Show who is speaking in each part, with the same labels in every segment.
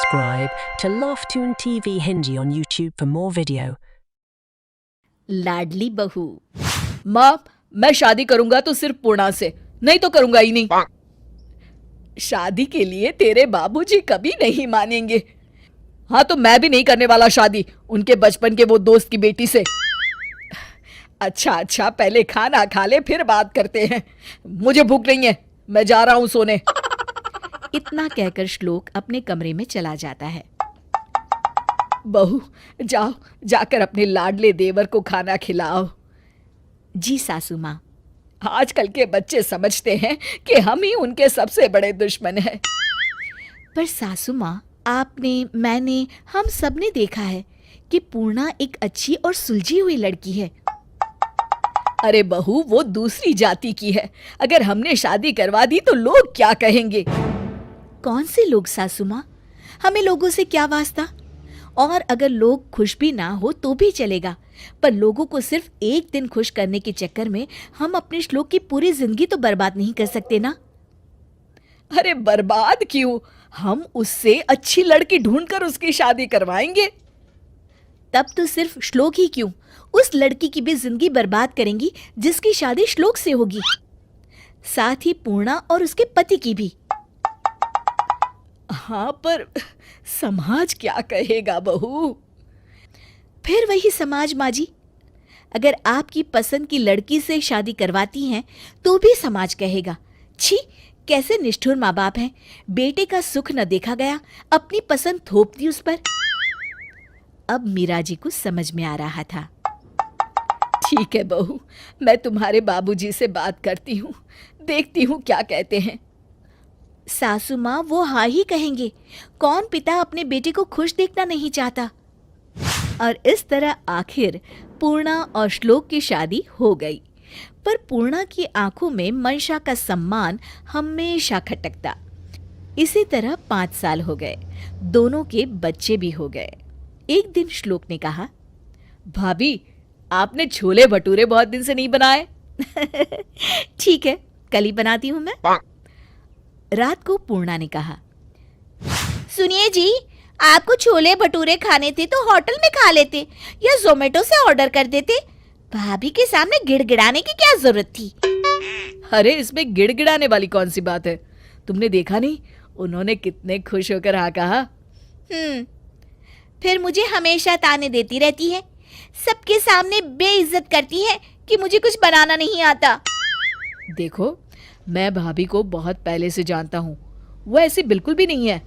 Speaker 1: subscribe to Laughtoon TV Hindi on YouTube for more video.
Speaker 2: लाडली बहू। माँ, मैं शादी करूंगा तो सिर्फ पूर्णा से, नहीं तो करूंगा ही नहीं। शादी के लिए तेरे बाबूजी कभी नहीं मानेंगे। हाँ, तो मैं भी नहीं करने वाला शादी उनके बचपन के वो दोस्त की बेटी से। अच्छा, पहले खाना खा ले, फिर बात करते हैं। मुझे भूख नहीं है, मैं जा रहा हूं सोने। इतना कहकर श्लोक अपने कमरे में चला जाता है। बहू, जाओ, जाकर अपने लाडले देवर को खाना खिलाओ। जी सासू माँ। आजकल के बच्चे समझते हैं कि हम ही उनके सबसे बड़े दुश्मन हैं। पर सासू माँ, आपने, मैंने, हम सब ने देखा है कि पूर्णा एक अच्छी और सुलझी हुई लड़की है। अरे बहू, वो दूसरी जाति की है। अगर हमने शादी करवा दी तो लोग क्या कहेंगे? कौन से लोग सासू माँ? हमें लोगों से क्या वास्ता? और अगर लोग खुश भी ना हो तो भी चलेगा, पर लोगों को सिर्फ एक दिन खुश करने के चक्कर में हम अपने श्लोक की पूरी जिंदगी तो बर्बाद नहीं कर सकते ना। अरे बर्बाद क्यों? हम उससे अच्छी लड़की ढूंढकर उसकी शादी करवाएंगे। तब तो सिर्फ श्लोक ही क्यों, उस लड़की की भी जिंदगी बर्बाद करेंगी जिसकी शादी श्लोक से होगी, साथ ही पूर्णा और उसके पति की भी। हाँ, पर समाज क्या कहेगा बहू? फिर वही समाज माँ जी। अगर आपकी पसंद की लड़की से शादी करवाती हैं तो भी समाज कहेगा, छी, कैसे निष्ठुर माँ बाप हैं, बेटे का सुख न देखा गया, अपनी पसंद थोप दी उस पर। अब मीरा जी को समझ में आ रहा था। ठीक है बहू, मैं तुम्हारे बाबूजी से बात करती हूँ, देखती हूँ क्या कहते हैं। सासू माँ, वो हाँ ही कहेंगे। कौन पिता अपने बेटे को खुश देखना नहीं चाहता? और इस तरह आखिर पूर्णा और श्लोक की शादी हो गई। पर पूर्णा की आंखों में मंशा का सम्मान हमेशा खटकता। इसी तरह 5 साल हो गए, दोनों के बच्चे भी हो गए। एक दिन श्लोक ने कहा, भाभी, आपने छोले भटूरे बहुत दिन से नहीं बनाए। ठीक है, कल ही बनाती हूं मैं। रात को पूर्णा ने कहा, सुनिए जी, आपको छोले भटूरे खाने थे तो होटल में खा लेते या जोमेटो से ऑर्डर कर देते। भाभी के सामने गिड़गिड़ाने की क्या जरूरत थी? अरे, इसमें गिड़गिड़ाने वाली कौन सी बात है? तुमने देखा नहीं उन्होंने कितने खुश होकर हाँ कहा। फिर मुझे हमेशा ताने देती रहती है, सबके सामने बेइज्जत करती है कि मुझे कुछ बनाना नहीं आता। देखो, मैं भाभी को बहुत पहले से जानता हूँ, वो ऐसी बिल्कुल भी नहीं है।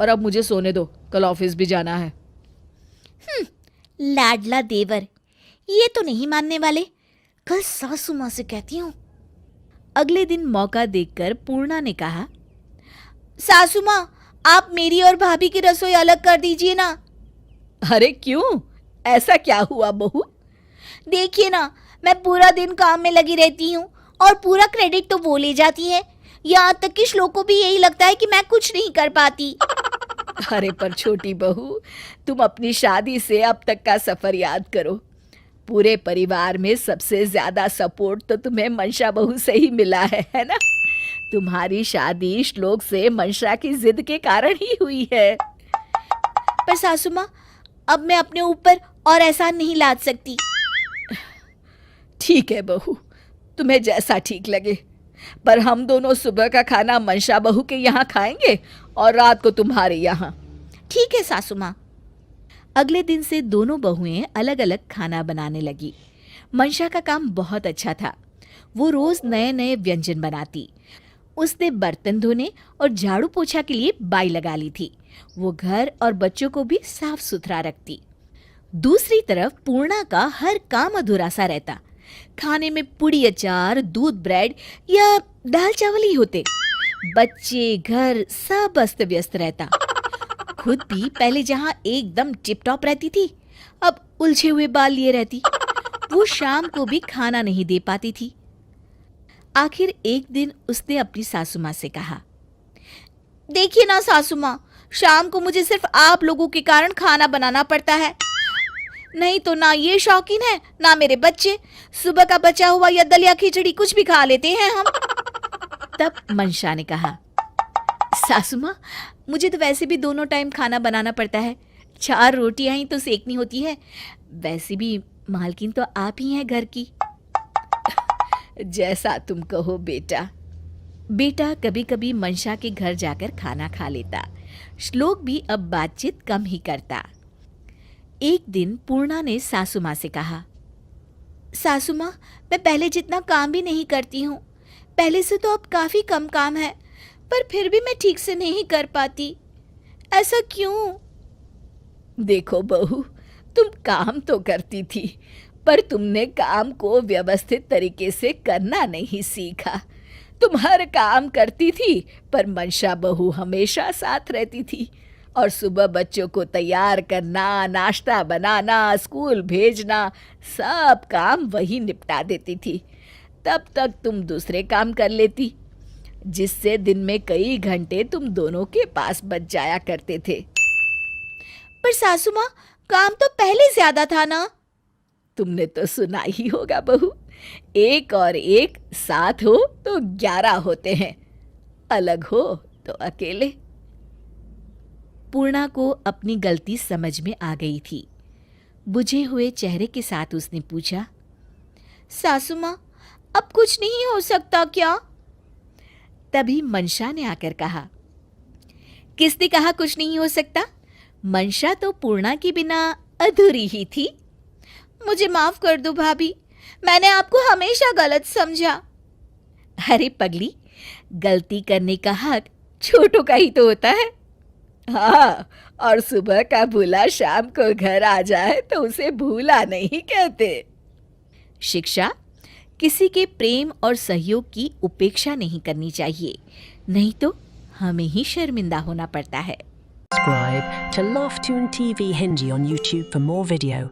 Speaker 2: और अब मुझे सोने दो, कल ऑफिस भी जाना है। लाडला देवर, ये तो नहीं मानने वाले। कल सासू माँ से कहती हूँ। अगले दिन मौका देखकर पूर्णा ने कहा, सासू माँ, आप मेरी और भाभी की रसोई अलग कर दीजिए ना। अरे क्यों, ऐसा क्या हुआ बहू? देखिए ना, मैं पूरा दिन काम में लगी रहती हूँ और पूरा क्रेडिट तो वो ले जाती है। यहाँ तक कि श्लोक को भी यही लगता है कि मैं कुछ नहीं कर पाती। अरे पर छोटी बहू, तुम अपनी शादी से अब तक का सफर याद करो। पूरे परिवार में सबसे ज्यादा सपोर्ट तो तुम्हें मंशा बहू से ही मिला है ना? तुम्हारी शादी श्लोक से मंशा की जिद के कारण ही हुई है। पर सासू माँ, अब मैं अपने ऊपर और एहसान नहीं लाद सकती। ठीक है बहू, तुम्हें जैसा ठीक लगे, पर हम दोनों सुबह का खाना मंशा बहू के यहाँ खाएंगे और रात को तुम्हारे यहाँ। ठीक है सासू माँ। अगले दिन से दोनों बहुएं अलग अलग खाना बनाने लगी। मंशा का काम बहुत अच्छा था, वो रोज नए नए व्यंजन बनाती। उसने बर्तन धोने और झाड़ू पोछा के लिए बाई लगा ली थी। वो घर और बच्चों को भी साफ सुथरा रखती। दूसरी तरफ पूर्णा का हर काम अधूरा सा रहता। खाने में पूड़ी अचार, दूध ब्रेड या दाल चावल ही होते। बच्चे, घर सब अस्त व्यस्त रहता। खुद भी पहले जहाँ एकदम टिप टॉप रहती थी, अब उलझे हुए बाल लिए रहती। वो शाम को भी खाना नहीं दे पाती थी। आखिर एक दिन उसने अपनी सासू माँ से कहा, देखिए ना सासू माँ, शाम को मुझे सिर्फ आप लोगों के कारण खाना बनाना पड़ता है। नहीं तो ना ये शौकीन है, ना मेरे बच्चे। सुबह का बचा हुआ या दलिया खिचड़ी कुछ भी खा लेते हैं हम। तब मंशा ने कहा, सासू माँ, मुझे तो वैसे भी दोनों टाइम खाना बनाना पड़ता है, 4 रोटियां ही तो सेकनी होती है। वैसे भी मालकिन तो आप ही हैं घर की। जैसा तुम कहो बेटा। बेटा कभी कभी मंशा के घर जाकर खाना खा लेता। श्लोक भी अब बातचीत कम ही करता। एक दिन पूर्णा ने सासू माँ से कहा, सासू माँ, मैं पहले जितना काम भी नहीं करती हूँ। पहले से तो अब काफ़ी कम काम है, पर फिर भी मैं ठीक से नहीं कर पाती। ऐसा क्यों? देखो बहू, तुम काम तो करती थी, पर तुमने काम को व्यवस्थित तरीके से करना नहीं सीखा। तुम हर काम करती थी, पर मंशा बहू हमेशा साथ रहती थी और सुबह बच्चों को तैयार करना, नाश्ता बनाना, स्कूल भेजना, सब काम वही निपटा देती थी। तब तक तुम दूसरे काम कर लेती, जिससे दिन में कई घंटे तुम दोनों के पास बच जाया करते थे। पर सासू माँ, काम तो पहले ज्यादा था ना। तुमने तो सुना ही होगा बहू, 1 और 1 साथ हो तो 11 होते हैं, अलग हो तो अकेले। पूर्णा को अपनी गलती समझ में आ गई थी। बुझे हुए चेहरे के साथ उसने पूछा, सासू माँ, अब कुछ नहीं हो सकता क्या? तभी मंशा ने आकर कहा, किसने कहा कुछ नहीं हो सकता? मंशा तो पूर्णा के बिना अधूरी ही थी। मुझे माफ कर दो भाभी, मैंने आपको हमेशा गलत समझा। अरे पगली, गलती करने का हक छोटों का ही तो होता है। हाँ, और सुबह का भूला शाम को घर आ जाए तो उसे भूला नहीं कहते। शिक्षा, किसी के प्रेम और सहयोग की उपेक्षा नहीं करनी चाहिए, नहीं तो हमें ही शर्मिंदा होना पड़ता है।
Speaker 1: Subscribe to Laugh Tune TV Hindi on YouTube for more video.